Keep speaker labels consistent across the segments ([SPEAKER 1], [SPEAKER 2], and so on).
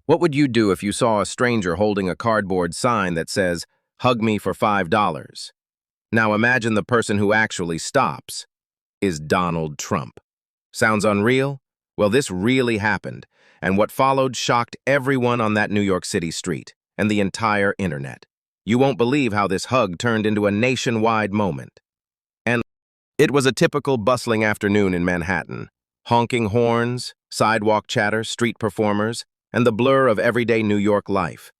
[SPEAKER 1] What would you do if you saw a stranger holding a cardboard sign that says, "Hug me for $5"? Now imagine the person who actually stops is Donald Trump. Sounds unreal? Well, this really happened, and what followed shocked everyone on that New York City street and the entire internet. You won't believe how this hug turned into a nationwide moment. And it was a typical bustling afternoon in Manhattan. Honking horns, sidewalk chatter, street performers, and the blur of everyday New York life.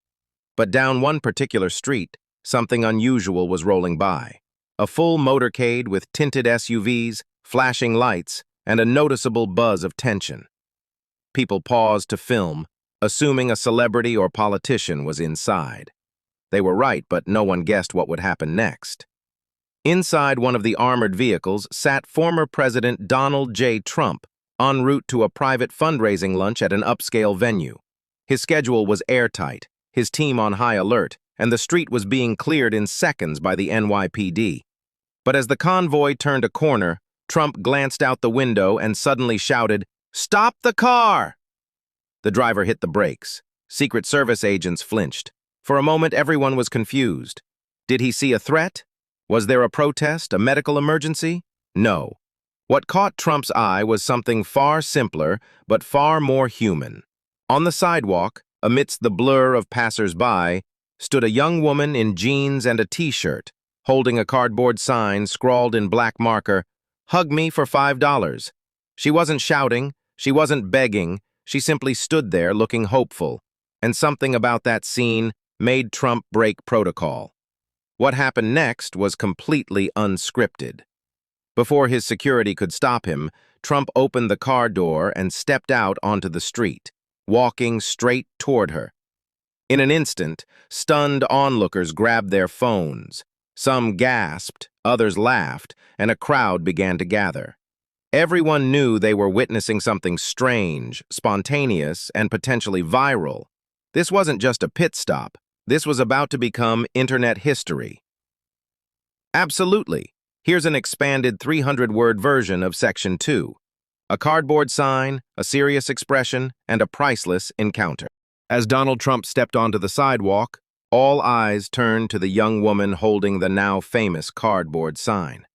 [SPEAKER 1] But down one particular street, something unusual was rolling by. A full motorcade with tinted SUVs, flashing lights, and a noticeable buzz of tension. People paused to film, assuming a celebrity or politician was inside. They were right, but no one guessed what would happen next. Inside one of the armored vehicles sat former President Donald J. Trump, en route to a private fundraising lunch at an upscale venue. His schedule was airtight, his team on high alert, and the street was being cleared in seconds by the NYPD. But as the convoy turned a corner, Trump glanced out the window and suddenly shouted, "Stop the car!" The driver hit the brakes. Secret Service agents flinched. For a moment, everyone was confused. Did he see a threat? Was there a protest, a medical emergency? No. What caught Trump's eye was something far simpler, but far more human. On the sidewalk, amidst the blur of passers-by, stood a young woman in jeans and a t-shirt, holding a cardboard sign scrawled in black marker, "Hug me for $5." She wasn't shouting, she wasn't begging, she simply stood there looking hopeful, and something about that scene made Trump break protocol. What happened next was completely unscripted. Before his security could stop him, Trump opened the car door and stepped out onto the street, walking straight toward her. In an instant, stunned onlookers grabbed their phones. Some gasped, others laughed, and a crowd began to gather. Everyone knew they were witnessing something strange, spontaneous, and potentially viral. This wasn't just a pit stop. This was about to become internet history. Absolutely. Here's an expanded 300-word version of Section 2. A cardboard sign, a serious expression, and a priceless encounter. As Donald Trump stepped onto the sidewalk, all eyes turned to the young woman holding the now famous cardboard sign.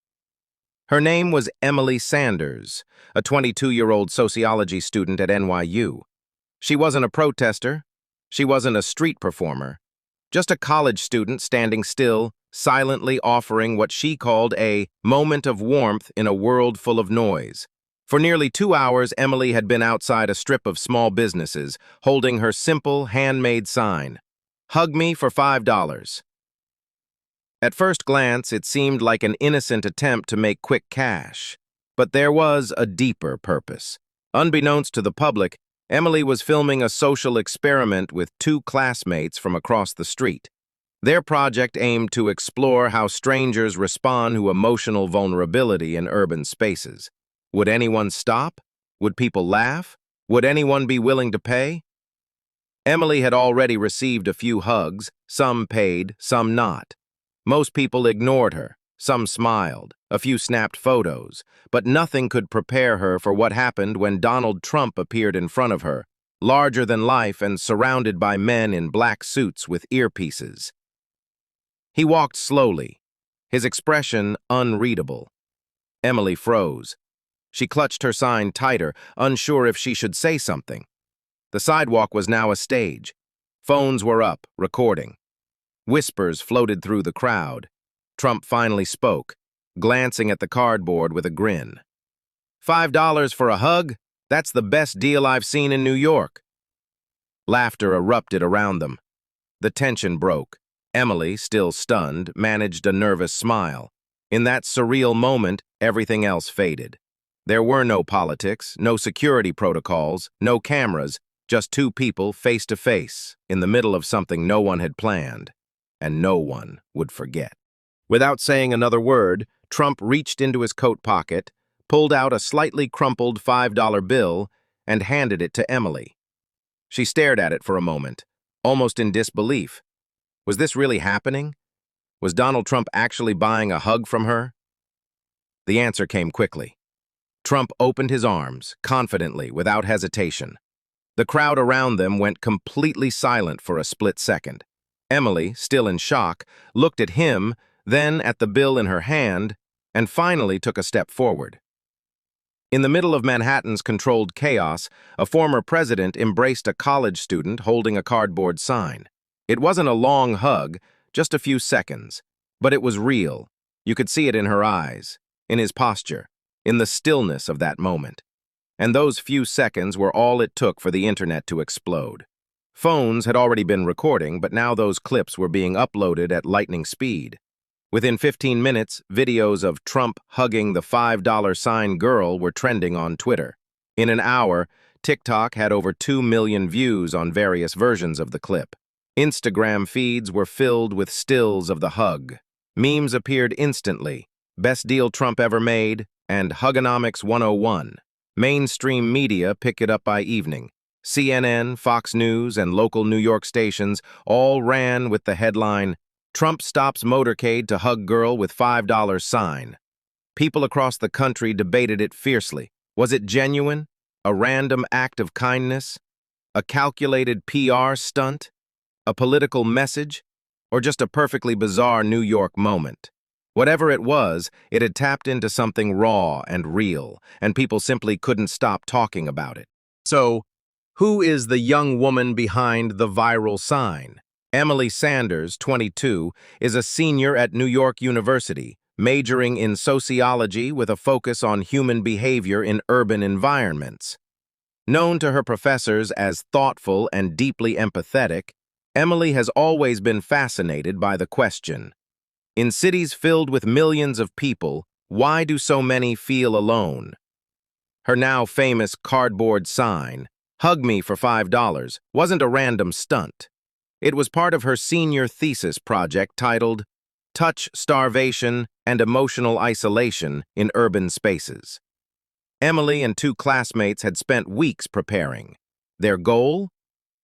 [SPEAKER 1] Her name was Emily Sanders, a 22-year-old sociology student at NYU. She wasn't a protester. She wasn't a street performer. Just a college student standing still, silently offering what she called a moment of warmth in a world full of noise. For nearly 2 hours, Emily had been outside a strip of small businesses, holding her simple, handmade sign, "Hug me for $5." At first glance, it seemed like an innocent attempt to make quick cash. But there was a deeper purpose. Unbeknownst to the public, Emily was filming a social experiment with two classmates from across the street. Their project aimed to explore how strangers respond to emotional vulnerability in urban spaces. Would anyone stop? Would people laugh? Would anyone be willing to pay? Emily had already received a few hugs, some paid, some not. Most people ignored her, some smiled, a few snapped photos, but nothing could prepare her for what happened when Donald Trump appeared in front of her, larger than life and surrounded by men in black suits with earpieces. He walked slowly, his expression unreadable. Emily froze. She clutched her sign tighter, unsure if she should say something. The sidewalk was now a stage. Phones were up, recording. Whispers floated through the crowd. Trump finally spoke, glancing at the cardboard with a grin. $5 for a hug? That's the best deal I've seen in New York." Laughter erupted around them. The tension broke. Emily, still stunned, managed a nervous smile. In that surreal moment, everything else faded. There were no politics, no security protocols, no cameras, just two people face to face, in the middle of something no one had planned, and no one would forget. Without saying another word, Trump reached into his coat pocket, pulled out a slightly crumpled $5 bill, and handed it to Emily. She stared at it for a moment, almost in disbelief. Was this really happening? Was Donald Trump actually buying a hug from her? The answer came quickly. Trump opened his arms, confidently, without hesitation. The crowd around them went completely silent for a split second. Emily, still in shock, looked at him, then at the bill in her hand, and finally took a step forward. In the middle of Manhattan's controlled chaos, a former president embraced a college student holding a cardboard sign. It wasn't a long hug, just a few seconds, but it was real. You could see it in her eyes, in his posture, in the stillness of that moment. And those few seconds were all it took for the internet to explode. Phones had already been recording, but now those clips were being uploaded at lightning speed. Within 15 minutes, videos of Trump hugging the $5 sign girl were trending on Twitter. In an hour, TikTok had over 2 million views on various versions of the clip. Instagram feeds were filled with stills of the hug. Memes appeared instantly. Best deal Trump ever made, and Hugonomics 101. Mainstream media picked it up by evening. CNN, Fox News, and local New York stations all ran with the headline, "Trump stops motorcade to hug girl with $5 sign." People across the country debated it fiercely. Was it genuine? A random act of kindness? A calculated PR stunt? A political message? Or just a perfectly bizarre New York moment? Whatever it was, it had tapped into something raw and real, and people simply couldn't stop talking about it. So, who is the young woman behind the viral sign? Emily Sanders, 22, is a senior at New York University, majoring in sociology with a focus on human behavior in urban environments. Known to her professors as thoughtful and deeply empathetic, Emily has always been fascinated by the question, in cities filled with millions of people, why do so many feel alone? Her now famous cardboard sign, "Hug me for $5, wasn't a random stunt. It was part of her senior thesis project titled Touch, Starvation, and Emotional Isolation in Urban Spaces. Emily and two classmates had spent weeks preparing. Their goal?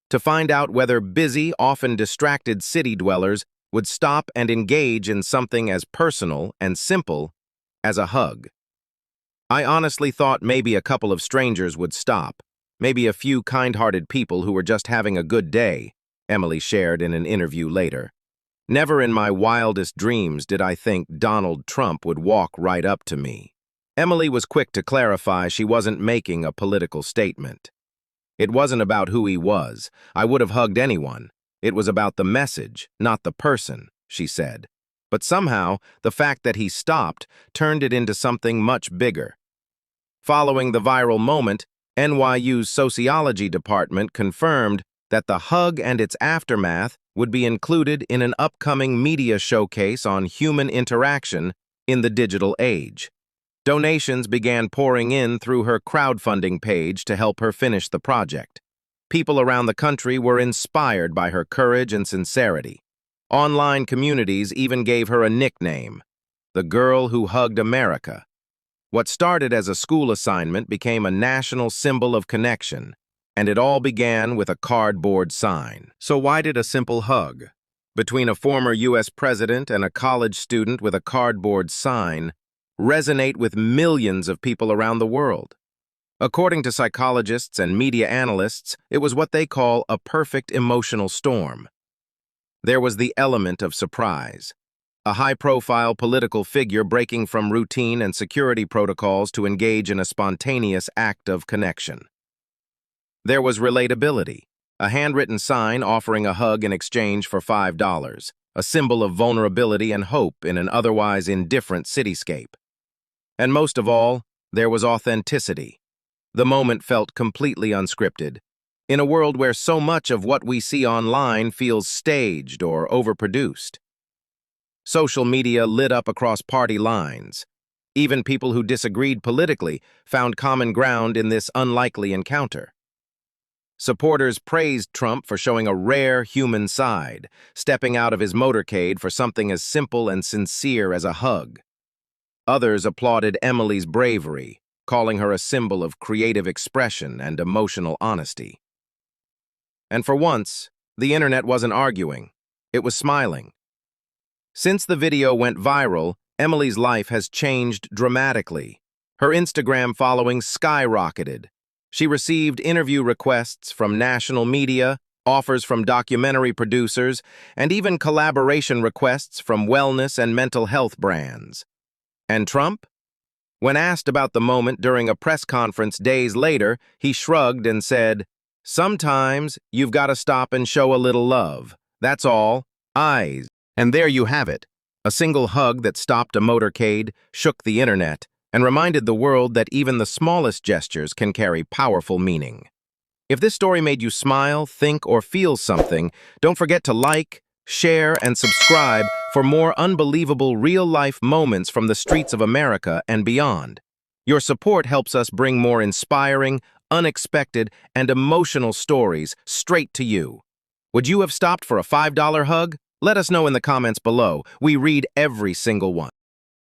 [SPEAKER 1] To find out whether busy, often distracted city dwellers would stop and engage in something as personal and simple as a hug. I honestly thought maybe a couple of strangers would stop, maybe a few kind-hearted people who were just having a good day, Emily shared in an interview later. Never in my wildest dreams did I think Donald Trump would walk right up to me. Emily was quick to clarify she wasn't making a political statement. It wasn't about who he was. I would have hugged anyone. It was about the message, not the person, she said. But somehow, the fact that he stopped turned it into something much bigger. Following the viral moment, NYU's sociology department confirmed that the hug and its aftermath would be included in an upcoming media showcase on human interaction in the digital age. Donations began pouring in through her crowdfunding page to help her finish the project. People around the country were inspired by her courage and sincerity. Online communities even gave her a nickname, the girl who hugged America. What started as a school assignment became a national symbol of connection, and it all began with a cardboard sign. So why did a simple hug between a former U.S. president and a college student with a cardboard sign resonate with millions of people around the world? According to psychologists and media analysts, it was what they call a perfect emotional storm. There was the element of surprise, a high-profile political figure breaking from routine and security protocols to engage in a spontaneous act of connection. There was relatability, a handwritten sign offering a hug in exchange for $5, a symbol of vulnerability and hope in an otherwise indifferent cityscape. And most of all, there was authenticity. The moment felt completely unscripted. In a world where so much of what we see online feels staged or overproduced. Social media lit up across party lines. Even people who disagreed politically found common ground in this unlikely encounter. Supporters praised Trump for showing a rare human side, stepping out of his motorcade for something as simple and sincere as a hug. Others applauded Emily's bravery, calling her a symbol of creative expression and emotional honesty. And for once, the internet wasn't arguing. It was smiling. Since the video went viral, Emily's life has changed dramatically. Her Instagram following skyrocketed. She received interview requests from national media, offers from documentary producers, and even collaboration requests from wellness and mental health brands. And Trump? When asked about the moment during a press conference days later, he shrugged and said, "Sometimes you've got to stop and show a little love. That's all. Eyes." And there you have it. A single hug that stopped a motorcade, shook the internet, and reminded the world that even the smallest gestures can carry powerful meaning. If this story made you smile, think, or feel something, don't forget to like, share, and subscribe for more unbelievable real-life moments from the streets of America and beyond. Your support helps us bring more inspiring, unexpected, and emotional stories straight to you. Would you have stopped for a $5 hug? Let us know in the comments below. We read every single one.